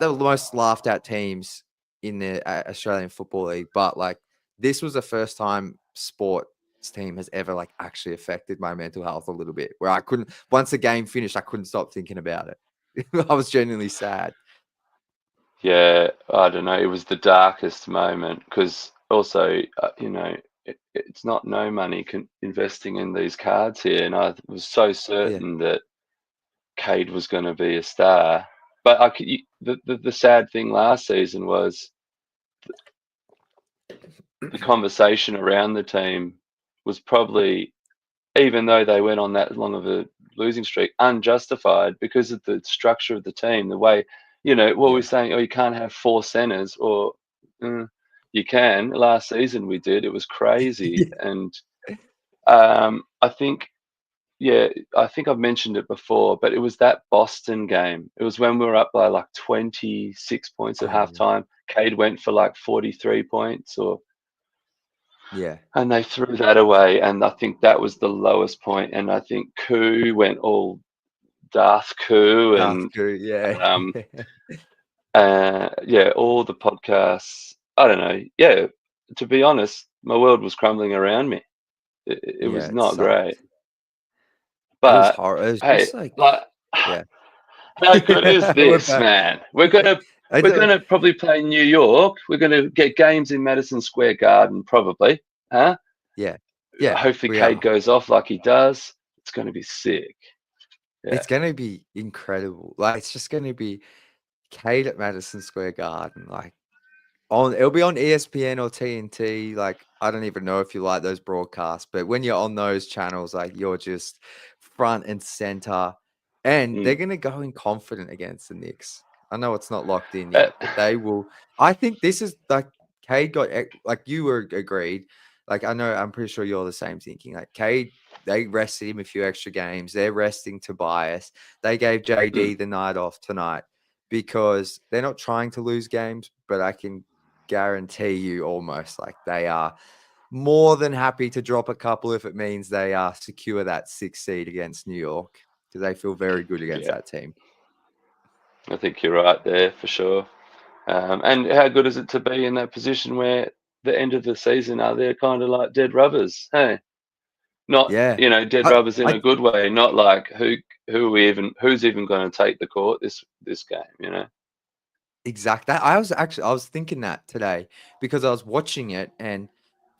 most laughed at teams in the Australian Football League. But like, this was the first time sports team has ever like actually affected my mental health a little bit, where I couldn't, once the game finished, I couldn't stop thinking about it. I was genuinely sad. yeah, I don't know. It was the darkest moment because also, it's not no money investing in these cards here, and I was so certain that Cade was going to be a star. But the sad thing last season was the conversation around the team was probably, even though they went on that long of a losing streak, unjustified because of the structure of the team, the way, what we're saying, oh, you can't have four centers, or you can. Last season we did. It was crazy. And I think, I think I've mentioned it before, but it was that Boston game. It was when we were up by like 26 points at halftime. Cade went for like 43 points, and they threw that away. And I think that was the lowest point. And I think Koo went all Darth Koo, and all the podcasts. I don't know. Yeah, to be honest, my world was crumbling around me. It was not great. But it was horrible. It was hey, just like, how good is this, man? We're gonna probably play New York. We're gonna get games in Madison Square Garden, probably, huh? Yeah. Hopefully, Cade goes off like he does. It's gonna be sick. Yeah. It's gonna be incredible. Like, it's just gonna be Cade at Madison Square Garden. Like, it'll be on ESPN or TNT. Like, I don't even know if you like those broadcasts, but when you're on those channels, like, you're just front and center, and they're gonna go in confident against the Knicks. I know it's not locked in yet, but they will. I think this is like Cade got, like, you were agreed. Like, I know, I'm pretty sure you're the same thinking. Like, Cade, they rested him a few extra games. They're resting Tobias. They gave JD the night off tonight because they're not trying to lose games, but I can guarantee you almost like they are more than happy to drop a couple if it means they secure that 6th seed against New York, because they feel very good against that team. I think you're right there for sure. And how good is it to be in that position where the end of the season they're kind of like dead rubbers, hey? Not dead rubbers in a good way, not like who's even going to take the court this game, Exactly. I was thinking that today because I was watching it, and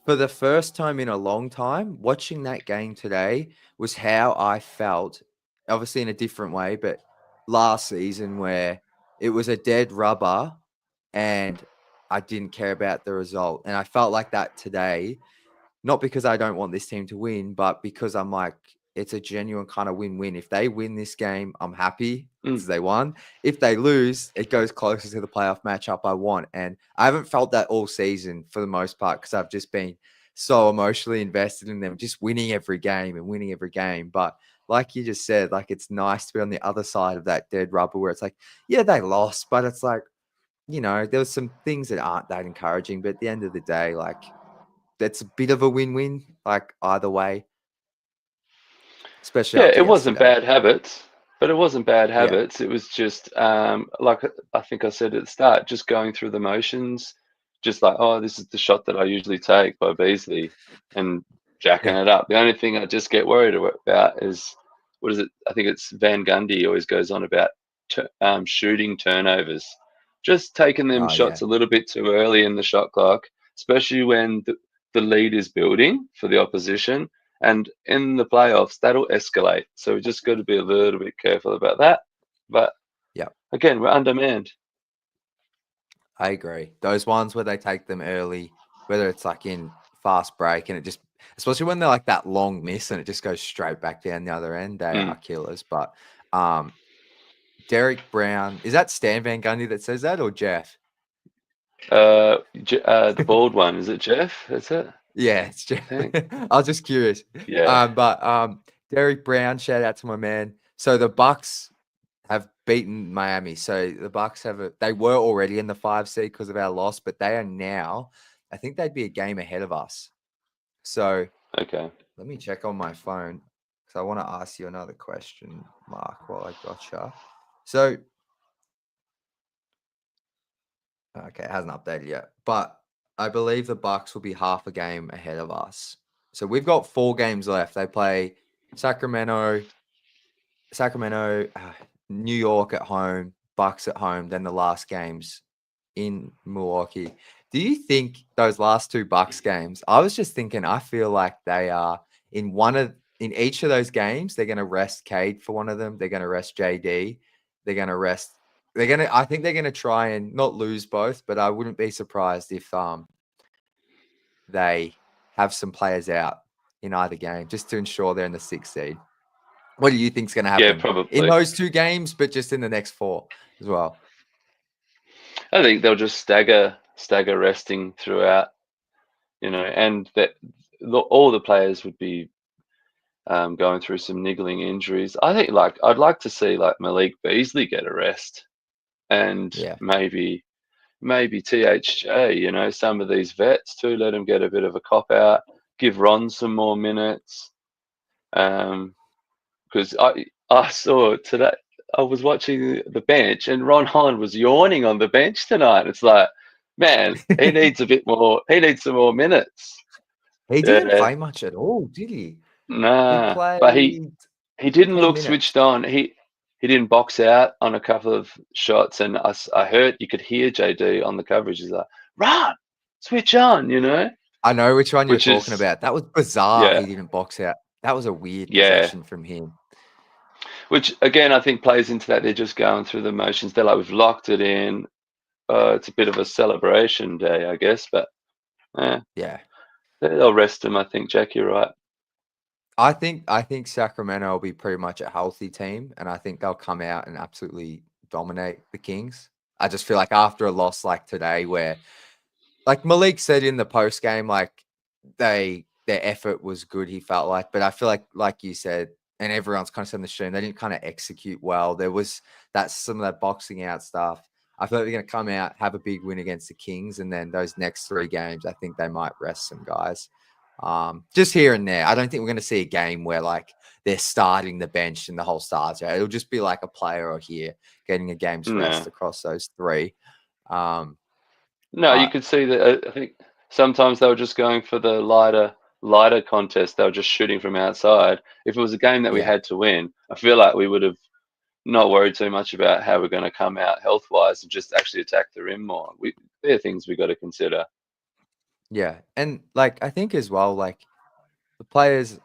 for the first time in a long time, watching that game today was how I felt, obviously in a different way, but last season, where it was a dead rubber and I didn't care about the result. And I felt like that today, not because I don't want this team to win, but because I'm like, it's a genuine kind of win-win. If they win this game, I'm happy because they won. If they lose, it goes closer to the playoff matchup I want. And I haven't felt that all season for the most part because I've just been so emotionally invested in them just winning every game and winning every game. But like you just said, like, it's nice to be on the other side of that dead rubber where it's like, yeah, they lost, but it's like, there was some things that aren't that encouraging. But at the end of the day, like, that's a bit of a win-win, like, either way. Especially after it wasn't yesterday. bad habits, but it wasn't bad habits. It was just like I think I said at the start, just going through the motions, just like, oh, this is the shot that I usually take by Beasley, and jacking it up. The only thing I just get worried about is, what is it? I think it's Van Gundy always goes on about shooting turnovers, just taking them shots a little bit too early in the shot clock, especially when the lead is building for the opposition. And in the playoffs, that'll escalate. So we just got to be a little bit careful about that. But again, we're undermanned. I agree. Those ones where they take them early, whether it's like in fast break and it just, especially when they're like that long miss and it just goes straight back down the other end, they are killers. But Derek Brown, is that Stan Van Gundy that says that, or Jeff? The bald one, is it Jeff? That's it? Yeah, it's Jeff. I was just curious. Yeah. But Derek Brown, shout out to my man. So the Bucks have beaten Miami. So the Bucks they were already in the 5 seed because of our loss, but they are now, I think they'd be a game ahead of us. So Okay. let me check on my phone because I want to ask you another question, Mark, while I gotcha. So, okay, it hasn't updated yet, but I believe the Bucks will be half a game ahead of us. So we've got 4 games left. They play Sacramento, New York at home, Bucks at home, then the last games in Milwaukee. Do you think those last 2 Bucks games? I was just thinking. I feel like they are in each of those games. They're going to rest Cade for one of them. They're going to rest JD. They're going to rest. I think they're going to try and not lose both. But I wouldn't be surprised if they have some players out in either game just to ensure they're in the 6th seed. What do you think's going to Yeah, happen in probably. those 2 games, but just in the next 4 as well? I think they'll just stagger resting throughout, and that all the players would be going through some niggling injuries. I think I'd like to see like Malik Beasley get a rest, and Yeah. maybe THJ. Some of these vets too. Let them get a bit of a cop out. Give Ron some more minutes. Because I saw today. I was watching the bench, and Ron Holland was yawning on the bench tonight. It's like, man, he needs a bit more. He needs some more minutes. He didn't Yeah, play much at all, did he? He nah, but he played didn't 10 look minutes. switched on. He didn't box out on a couple of shots, and I heard you could hear JD on the coverage. He's like, "Ron, switch on," I know which one you're which talking is about. That was bizarre. yeah, He didn't box out. That was a weird yeah. possession from him. Which again, I think plays into that. They're just going through the motions. They're like, we've locked it in. It's a bit of a celebration day, I guess, but Yeah. they'll rest him. I think, Jack, you're right. I think Sacramento will be pretty much a healthy team, and I think they'll come out and absolutely dominate the Kings. I just feel like after a loss like today, where like Malik said in the post game, like their effort was good, he felt like, but I feel like you said, and everyone's kind of said in the stream, they didn't kind of execute well. There was some of that boxing out stuff. I feel like they're going to come out, have a big win against the Kings, and then those next 3 games, I think they might rest some guys. Just here and there. I don't think we're going to see a game where like they're starting the bench and the whole starts out. It'll just be like a player or here getting a game's rest across those 3. No, you But could see that. I think sometimes they were just going for the lighter contest. They were just shooting from outside. If it was a game that we yeah, had to win, I feel like we would have not worried too much about how we're going to come out health wise and just actually attack the rim more. They're things we got to consider. yeah. And like I think as well, like the players,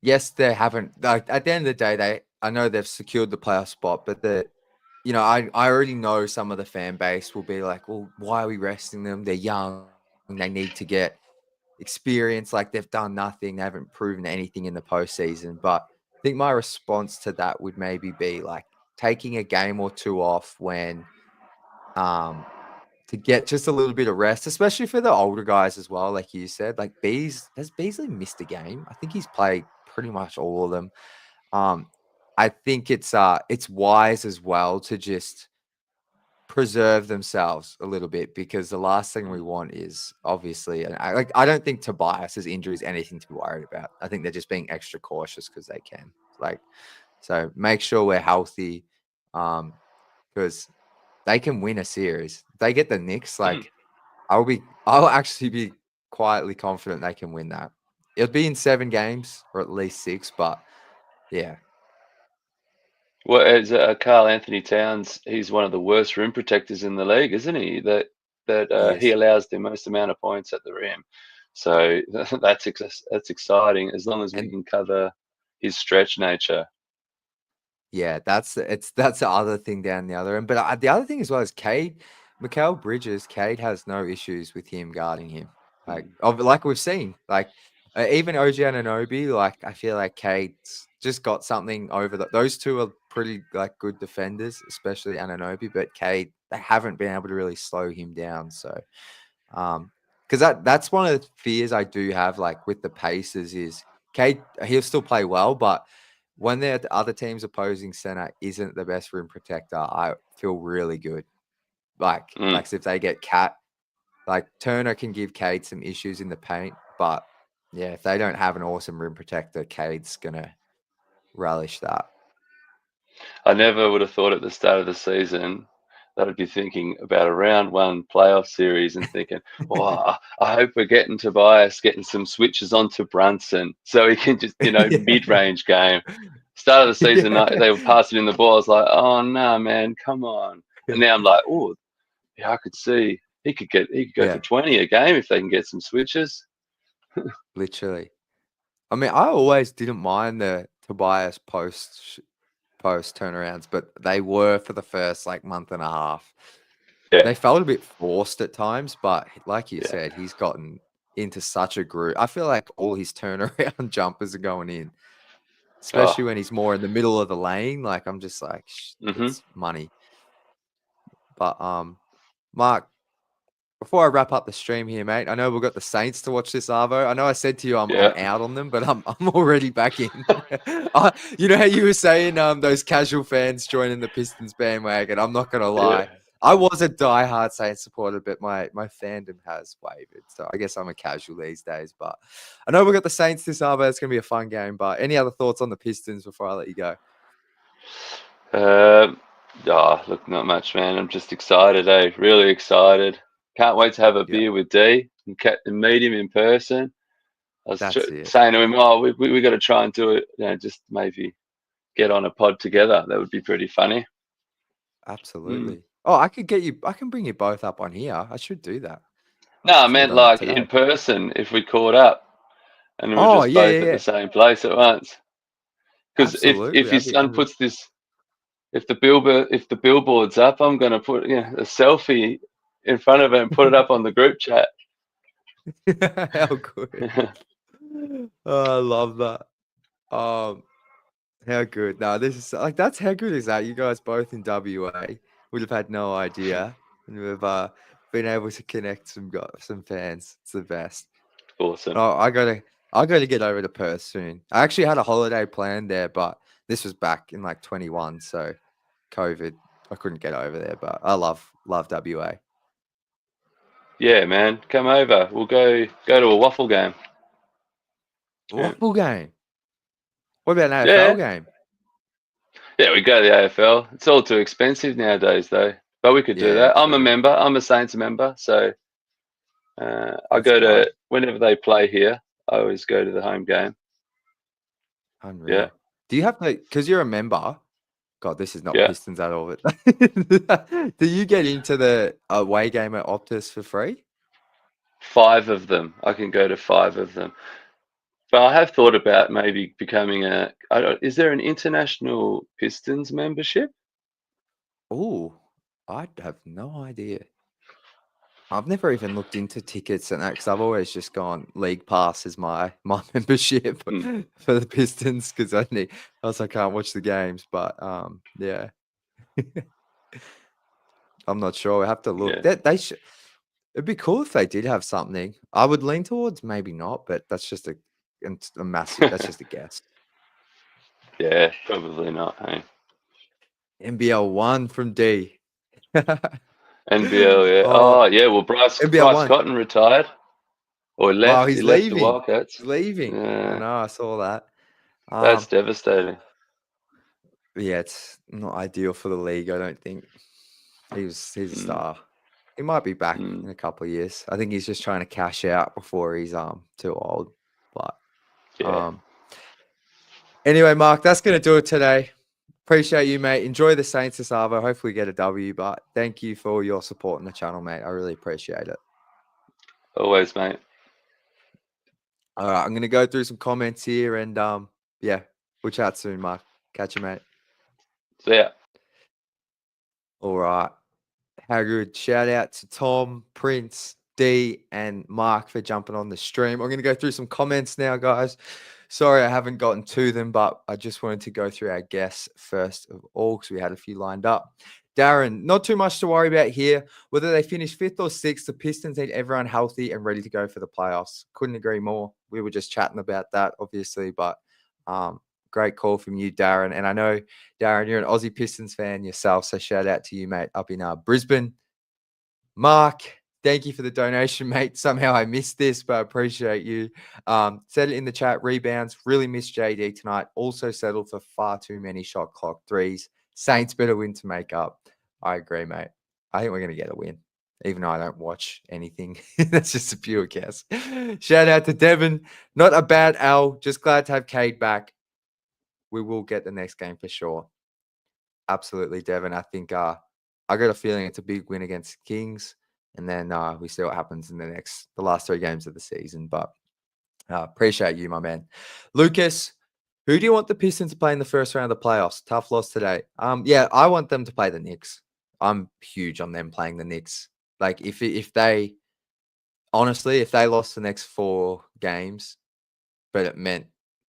yes, they haven't like at the end of the day, I know they've secured the playoff spot, but I already know some of the fan base will be like, well, why are we resting them? They're young, they need to get experience, like they've done nothing, they haven't proven anything in the postseason. But I think my response to that would maybe be like taking a game or 2 off when to get just a little bit of rest, especially for the older guys as well. Like you said, like has Beasley missed a game? I think he's played pretty much all of them. I think it's wise as well to just preserve themselves a little bit, because the last thing we want is obviously, and I don't think Tobias's injury is anything to be worried about. I think they're just being extra cautious because they can. Like, so make sure we're healthy, because they can win a series. If they get the Knicks, like I'll actually be quietly confident they can win that. It'll be in 7 games or at least 6, but yeah. Well, as Carl Anthony Towns, he's one of the worst rim protectors in the league, isn't he? That he Yes. allows the most amount of points at the rim. So that's exciting as long as we And can cover his stretch nature. yeah, that's the other thing down the other end. But the other thing as well is Cade, Mikal Bridges. Cade has no issues with him guarding him, like we've seen. Like even OG Anunoby, like I feel like Cade's just got something over those 2 are pretty like good defenders, especially Anunoby. But Cade, they haven't been able to really slow him down. So, because that's one of the fears I do have, like with the Pacers, is Cade, he'll still play well, but when the other team's opposing center isn't the best rim protector, I feel really good. Like if they get Cat, like Turner can give Cade some issues in the paint, but yeah, if they don't have an awesome rim protector, Cade's gonna relish that. I never would have thought at the start of the season that I'd be thinking about a round one playoff series and thinking, oh, I hope we're getting Tobias getting some switches onto Brunson so he can just, Yeah. mid-range game. Start of the season, Yeah. they were passing in the ball. I was like, oh no, man, come on. And now I'm like, oh, yeah, I could see he could go Yeah. for 20 a game if they can get some switches. Literally. I mean, I always didn't mind the Tobias post turnarounds, but they were for the first like month and a half. Yeah. They felt a bit forced at times, but like you Yeah. said, he's gotten into such a groove. I feel like all his turnaround jumpers are going in, especially when he's more in the middle of the lane. Like I'm just like, it's money. But Mark, before I wrap up the stream here, mate, I know we've got the Saints to watch this Arvo. I know I said to you I'm out on them, but I'm already back in. You know how you were saying those casual fans joining the Pistons bandwagon. I'm not gonna lie. Yeah. I was a diehard Saints supporter, but my fandom has wavered. So I guess I'm a casual these days. But I know we've got the Saints this Arvo. It's gonna be a fun game. But any other thoughts on the Pistons before I let you go? Look, not much, man. I'm just excited, really excited. Can't wait to have a beer with D and meet him in person. I was saying to him, oh, we got to try and do it, just maybe get on a pod together. That would be pretty funny. Absolutely. Oh, I can bring you both up on here. I should do that. No, I meant like in person if we caught up and we were just both at the same place at once. Because if his son puts this, if the billboard's up, I'm going to put a selfie in front of it and put it up on the group chat. How good. Oh, I love that. How good. No, this is like, that's how good is that? You guys both in WA would have had no idea. And we've been able to connect some fans. It's the best. Awesome. Oh, I gotta get over to Perth soon. I actually had a holiday planned there, but this was back in like 21, so COVID, I couldn't get over there. But I love WA. Yeah, man, come over. We'll go to a waffle game. Waffle game. What about an AFL game? Yeah, we go to the AFL. It's all too expensive nowadays, though. But we could do that. True. I'm a member. I'm a Saints member, so I go to whenever they play here. I always go to the home game. Unreal. Yeah. Do you have to? Because you're a member. God, this is not Pistons at all. But do you get into the away game at Optus for free? 5 of them. I can go to 5 of them. But I have thought about maybe becoming is there an international Pistons membership? Oh, I have no idea. I've never even looked into tickets and that because I've always just gone league pass as my membership for the Pistons because else I can't watch the games. But yeah, I'm not sure. I have to look. Yeah. They should. It'd be cool if they did have something. I would lean towards maybe not, but that's just a massive. That's just a guess. Yeah, probably not. Hey. NBL 1 from D. NBL, yeah. Oh, yeah. Well, Bryce Cotton retired or left. Wow, he's left leaving. The Wildcats. He's leaving. Yeah. I know. I saw that. That's devastating. Yeah, it's not ideal for the league. I don't think he's a star. He might be back in a couple of years. I think he's just trying to cash out before he's too old. But anyway, Mark, that's gonna do it today. Appreciate you, mate. Enjoy the Saints this Arvo. Hopefully get a W, but thank you for your support on the channel, mate. I really appreciate it. Always, mate. All right, I'm going to go through some comments here and yeah, we'll chat soon, Mark. Catch you, mate. See ya. All right. How good. Shout out to Tom, Prince, D and Mark for jumping on the stream. I'm going to go through some comments now, guys. Sorry, I haven't gotten to them, but I just wanted to go through our guests first of all because we had a few lined up. Darren, not too much to worry about here. Whether they finish 5th or 6th, the Pistons need everyone healthy and ready to go for the playoffs. Couldn't agree more. We were just chatting about that, obviously, but great call from you, Darren. And I know, Darren, you're an Aussie Pistons fan yourself, so shout out to you, mate, up in Brisbane. Mark, thank you for the donation, mate. Somehow I missed this, but I appreciate you. Said it in the chat, rebounds. Really missed JD tonight. Also settled for far too many shot clock threes. Saints better win to make up. I agree, mate. I think we're going to get a win, even though I don't watch anything. That's just a pure guess. Shout out to Devin. Not a bad L. Just glad to have Cade back. We will get the next game for sure. Absolutely, Devin. I think I got a feeling it's a big win against Kings, and then we see what happens in the last 3 games of the season. But appreciate you, my man. Lucas, who do you want the Pistons to play in the first round of the playoffs? Tough loss today. Yeah, I want them to play the Knicks. I'm huge on them playing the Knicks. Like if they honestly, if they lost the next 4 games, but it meant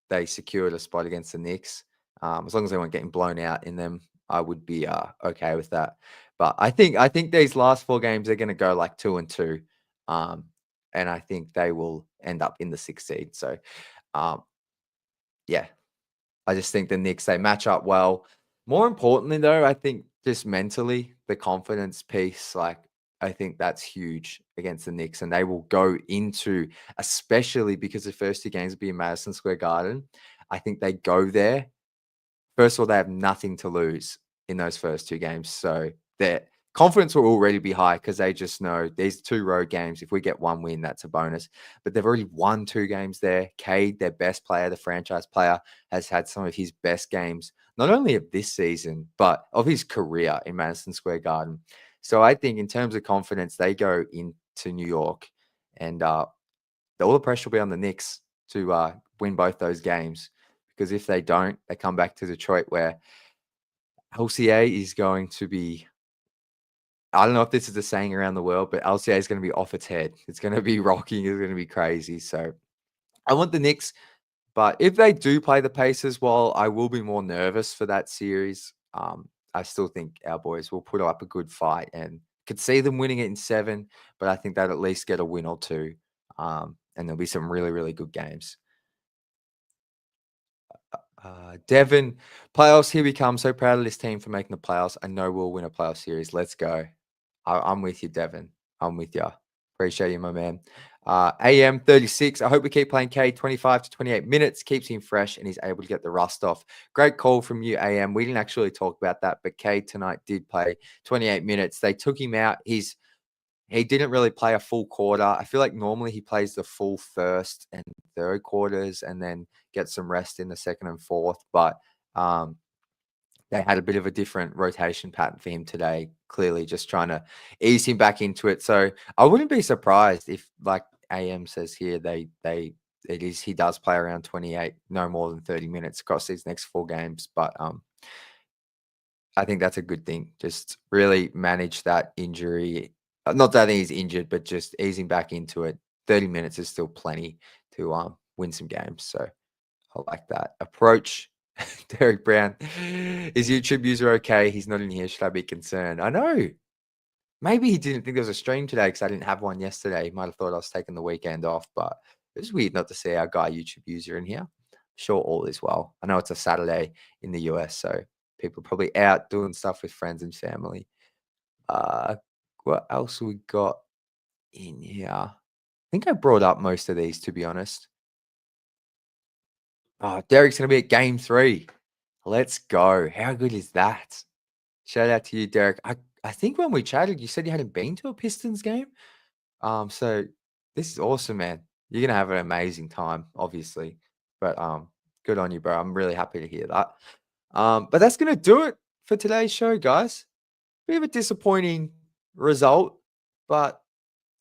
they secured a spot against the Knicks, as long as they weren't getting blown out in them, I would be okay with that. But I think these last 4 games are going to go like 2-2, and I think they will end up in the 6th seed. So, yeah, I just think the Knicks, they match up well. More importantly, though, I think just mentally, the confidence piece, like I think that's huge against the Knicks, and they will go into, especially because the first 2 games will be in Madison Square Garden. I think they go there. First of all, they have nothing to lose in those first 2 games. So their confidence will already be high because they just know these 2 road games, if we get 1 win, that's a bonus. But they've already won 2 games there. Cade, their best player, the franchise player, has had some of his best games, not only of this season, but of his career in Madison Square Garden. So I think in terms of confidence, they go into New York and all the pressure will be on the Knicks to win both those games. Because if they don't, they come back to Detroit where LCA is going to be, I don't know if this is the saying around the world, but LCA is going to be off its head. It's going to be rocking. It's going to be crazy. So I want the Knicks. But if they do play the Pacers, while I will be more nervous for that series, I still think our boys will put up a good fight and could see them winning it in 7. But I think they'd at least get a win or 2. And there'll be some really, really good games. Devin, playoffs, here we come. So proud of this team for making the playoffs. I know we'll win a playoff series. Let's go. I'm with you, Devin. I'm with you. Appreciate you, my man. AM36, I hope we keep playing K 25 to 28 minutes. Keeps him fresh and he's able to get the rust off. Great call from you, AM. We didn't actually talk about that, but K tonight did play 28 minutes. They took him out. He didn't really play a full quarter. I feel like normally he plays the full first and third quarters and then gets some rest in the second and fourth. But they had a bit of a different rotation pattern for him today, clearly just trying to ease him back into it. So I wouldn't be surprised if, like AM says here, he does play around 28, no more than 30 minutes across these next 4 games. But I think that's a good thing. Just really manage that injury. Not that he's injured, but just easing back into it. 30 minutes is still plenty to win some games. So I like that approach. Derek Brown, is YouTube user okay? He's not in here. Should I be concerned? I know. Maybe he didn't think there was a stream today because I didn't have one yesterday. He might have thought I was taking the weekend off, but it was weird not to see our guy YouTube user in here. Sure, all is well. I know it's a Saturday in the US, so people are probably out doing stuff with friends and family. What else we got in here? I think I brought up most of these, to be honest. Oh, Derek's going to be at game 3. Let's go. How good is that? Shout out to you, Derek. I think when we chatted, you said you hadn't been to a Pistons game. So this is awesome, man. You're going to have an amazing time, obviously. But good on you, bro. I'm really happy to hear that. But that's going to do it for today's show, guys. Bit of a disappointing result, but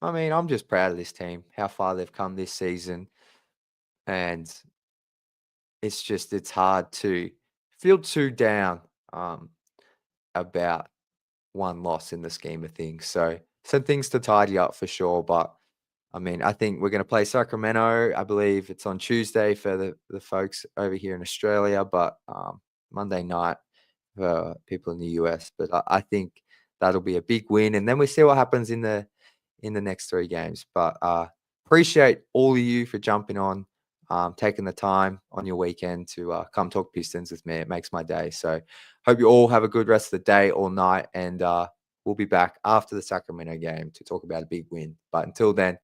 I mean, I'm just proud of this team, how far they've come this season. And it's hard to feel too down about one loss in the scheme of things. So some things to tidy up for sure, but I mean, I think we're going to play Sacramento. I believe it's on Tuesday for the folks over here in Australia, but Monday night for people in the US. But I think that'll be a big win, and then we see what happens in the next 3 games. But appreciate all of you for jumping on, taking the time on your weekend to come talk Pistons with me. It makes my day. So hope you all have a good rest of the day or night, and we'll be back after the Sacramento game to talk about a big win. But until then,